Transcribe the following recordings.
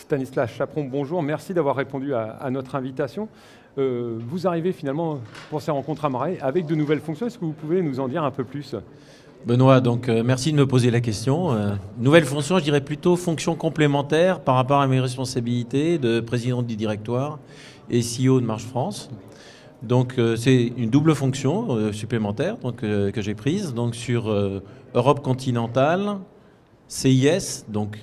Stanislas Chaperon, bonjour. Merci d'avoir répondu à notre invitation. Vous arrivez finalement pour ces rencontres à Marais avec de nouvelles fonctions. Est-ce que vous pouvez nous en dire un peu plus ? Benoît, donc merci de me poser la question. Nouvelle fonction, je dirais plutôt fonction complémentaire par rapport à mes responsabilités de président du directoire et CEO de Marche France. Donc c'est une double fonction supplémentaire donc, que j'ai prise donc, sur Europe continentale, CIS, donc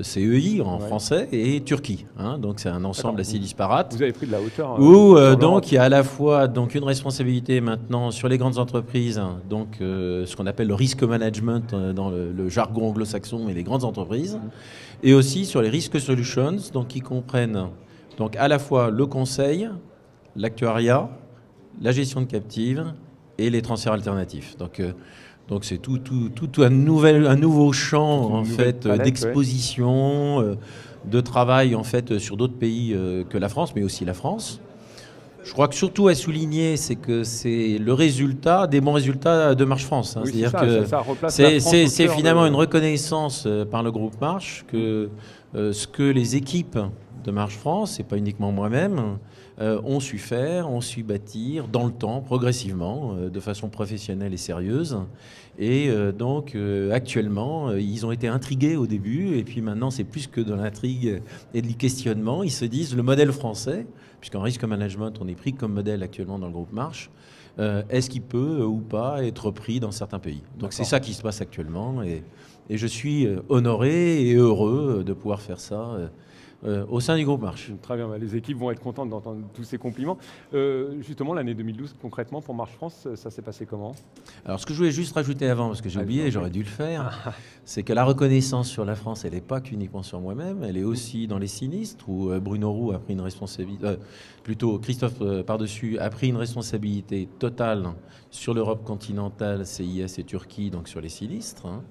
CEI en français, et Turquie. Hein, donc c'est un ensemble assez disparate. Vous avez pris de la hauteur. Où donc il y a à la fois donc une responsabilité maintenant sur les grandes entreprises, donc ce qu'on appelle le risk management dans le jargon anglo-saxon et les grandes entreprises, et aussi sur les risk solutions, donc qui comprennent donc à la fois le conseil, l'actuariat, la gestion de captives et les transferts alternatifs. Donc c'est tout un nouveau champ en fait d'exposition, de travail en fait sur d'autres pays que la France, mais aussi la France. Je crois que surtout à souligner, c'est que c'est le résultat des bons résultats de Marche France. Hein. Oui, c'est-à-dire que c'est finalement une reconnaissance par le groupe Marche que ce que les équipes de Marche France, et pas uniquement moi-même, ont su faire, ont su bâtir dans le temps, progressivement, de façon professionnelle et sérieuse. Et donc, actuellement, ils ont été intrigués au début, et puis maintenant, c'est plus que de l'intrigue et du questionnement. Ils se disent, le modèle français, puisqu'en risk management, on est pris comme modèle actuellement dans le groupe Marche, est-ce qu'il peut ou pas être pris dans certains pays? Donc, c'est ça qui se passe actuellement, et je suis honoré et heureux de pouvoir faire ça au sein du groupe Marche. Très bien, les équipes vont être contentes d'entendre tous ces compliments. Justement, l'année 2012, concrètement, pour Marche France, ça s'est passé comment ? Alors, ce que je voulais juste rajouter avant, parce que j'ai oublié, j'aurais dû le faire, c'est que la reconnaissance sur la France, elle n'est pas qu'uniquement sur moi-même, elle est aussi dans les sinistres, où Bruno Roux a pris une responsabilité, plutôt Christophe Pardessus a pris une responsabilité totale sur l'Europe continentale, CIS et Turquie, donc sur les sinistres. Hein.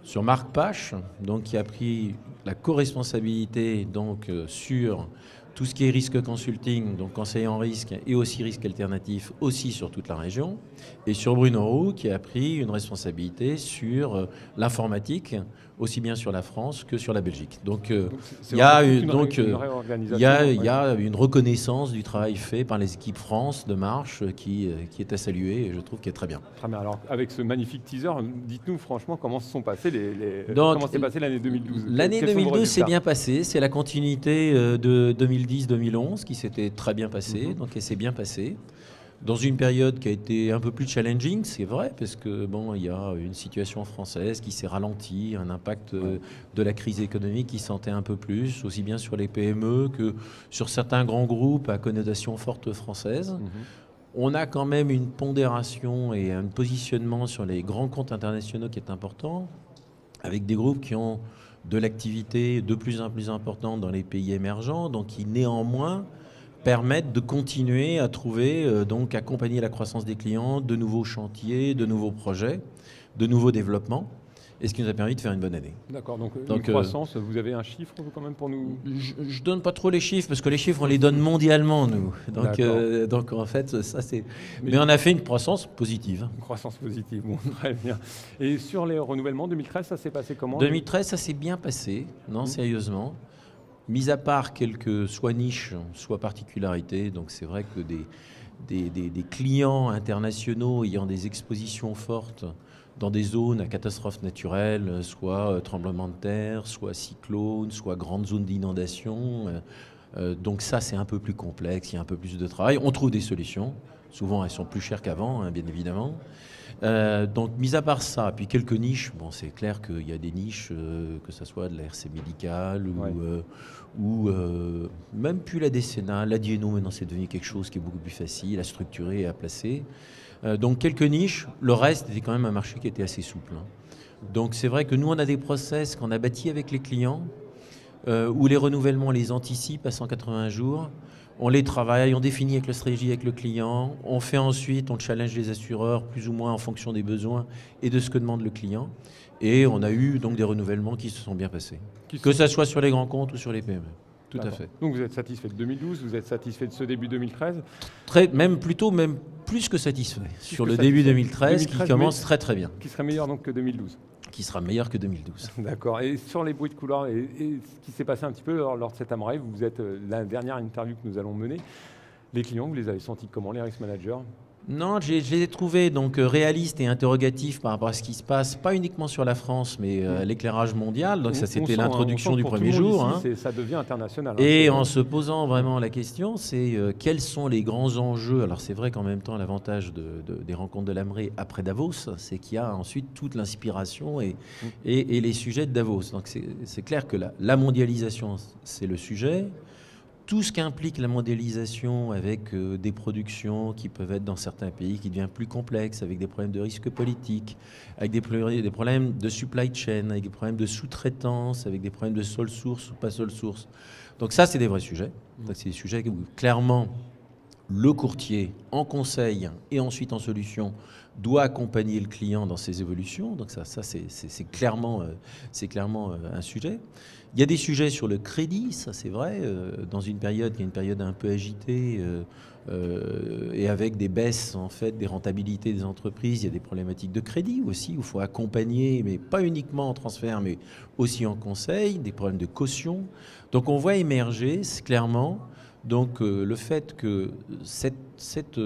Sur Marc Pache, donc, qui a pris la co-responsabilité donc, sur tout ce qui est risque consulting, donc conseiller en risque et aussi risque alternatif, aussi sur toute la région. Et sur Bruno Roux, qui a pris une responsabilité sur l'informatique, aussi bien sur la France que sur la Belgique. Donc il y a une reconnaissance du travail fait par les équipes France de Marche qui est à saluer et je trouve qu'elle est très bien. Très bien. Alors avec ce magnifique teaser, dites-nous franchement comment se sont passées comment s'est passée l'année 2012 ? L'année 2012 s'est bien passée. C'est la continuité de 2010-2011 qui s'était très bien passée. Donc elle s'est bien passée. Dans une période qui a été un peu plus challenging, c'est vrai, parce que bon, il y a une situation française qui s'est ralentie, un impact de la crise économique qui sentait un peu plus, aussi bien sur les PME que sur certains grands groupes à connotation forte française. On a quand même une pondération et un positionnement sur les grands comptes internationaux qui est important, avec des groupes qui ont de l'activité de plus en plus importante dans les pays émergents, donc qui néanmoins permettent de continuer à trouver, donc accompagner la croissance des clients, de nouveaux chantiers, de nouveaux projets, de nouveaux développements, et ce qui nous a permis de faire une bonne année. D'accord, donc une croissance, vous avez un chiffre quand même pour nous ? Je donne pas trop les chiffres, parce que les chiffres, on les donne mondialement, nous. Donc en fait, ça c'est... Mais on a fait une croissance positive. Une croissance positive, bon, très bien. Et sur les renouvellements, 2013, ça s'est passé comment ? 2013, ça s'est bien passé, non, sérieusement. Mis à part quelques soit niches, soit particularités, donc c'est vrai que des clients internationaux ayant des expositions fortes dans des zones à catastrophes naturelles, soit tremblements de terre, soit cyclones, soit grandes zones d'inondation, donc ça c'est un peu plus complexe, il y a un peu plus de travail. On trouve des solutions, souvent elles sont plus chères qu'avant, hein, bien évidemment. Donc, mis à part ça, puis quelques niches, bon, c'est clair qu'il y a des niches, que ce soit de la RC médicale ou même plus la décennale, la Dieno, maintenant c'est devenu quelque chose qui est beaucoup plus facile à structurer et à placer. Donc, quelques niches, le reste était quand même un marché qui était assez souple. Hein. Donc, c'est vrai que nous, on a des process qu'on a bâtis avec les clients, où les renouvellements, on les anticipe à 180 jours. On les travaille, on définit avec la stratégie avec le client, on fait ensuite, on challenge les assureurs plus ou moins en fonction des besoins et de ce que demande le client. Et on a eu donc des renouvellements qui se sont bien passés. Que ce soit sur les grands comptes ou sur les PME. Tout à fait. Donc vous êtes satisfait de 2012, vous êtes satisfait de ce début 2013 ? Même plus que satisfait sur le début 2013 qui commence très très bien. Qui serait meilleur donc que 2012 ? qui sera meilleur que 2012. D'accord. Et sur les bruits de couloir et ce qui s'est passé un petit peu lors de cette Amray, vous êtes la dernière interview que nous allons mener. Les clients, vous les avez sentis comment, les risk managers? Non, je les ai trouvés donc réalistes et interrogatifs par rapport à ce qui se passe, pas uniquement sur la France, mais l'éclairage mondial. Donc ça, c'était l'introduction du premier jour. Ici, ça devient international. Et en se posant vraiment la question, c'est quels sont les grands enjeux. Alors c'est vrai qu'en même temps, l'avantage des rencontres de l'Amray après Davos, c'est qu'il y a ensuite toute l'inspiration et les sujets de Davos. Donc c'est clair que la mondialisation, c'est le sujet. Tout ce qu'implique la mondialisation avec des productions qui peuvent être dans certains pays qui devient plus complexes, avec des problèmes de risque politique, avec des problèmes de supply chain, avec des problèmes de sous-traitance, avec des problèmes de sole source ou pas sole source. Donc ça, c'est des vrais sujets. Donc c'est des sujets où clairement le courtier en conseil et ensuite en solution doit accompagner le client dans ses évolutions. Donc ça c'est clairement un sujet. Il y a des sujets sur le crédit, ça c'est vrai, dans une période qui est une période un peu agitée et avec des baisses en fait des rentabilités des entreprises, il y a des problématiques de crédit aussi où il faut accompagner, mais pas uniquement en transfert, mais aussi en conseil, des problèmes de caution. Donc on voit émerger clairement donc le fait que cette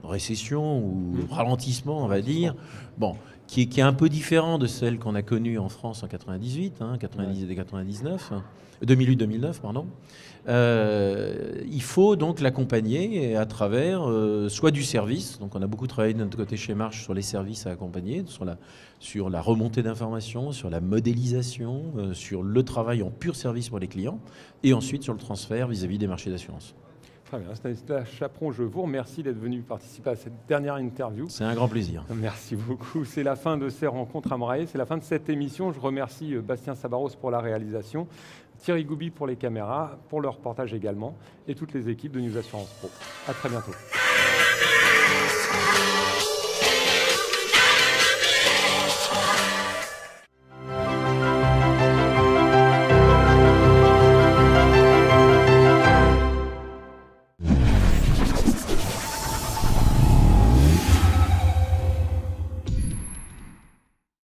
récession ou ralentissement, on va dire, bon, qui est un peu différent de celle qu'on a connue en France en 98, 2008-2009, pardon. Il faut donc l'accompagner à travers soit du service, donc on a beaucoup travaillé de notre côté chez Marsh sur les services à accompagner, sur la remontée d'informations, sur la modélisation, sur le travail en pur service pour les clients, et ensuite sur le transfert vis-à-vis des marchés d'assurance. Très bien. Stanislas Chaperon, je vous remercie d'être venu participer à cette dernière interview. C'est un grand plaisir. Merci beaucoup. C'est la fin de ces rencontres Amray, c'est la fin de cette émission. Je remercie Bastien Sabaros pour la réalisation, Thierry Goubi pour les caméras, pour le reportage également, et toutes les équipes de News Assurance Pro. À très bientôt.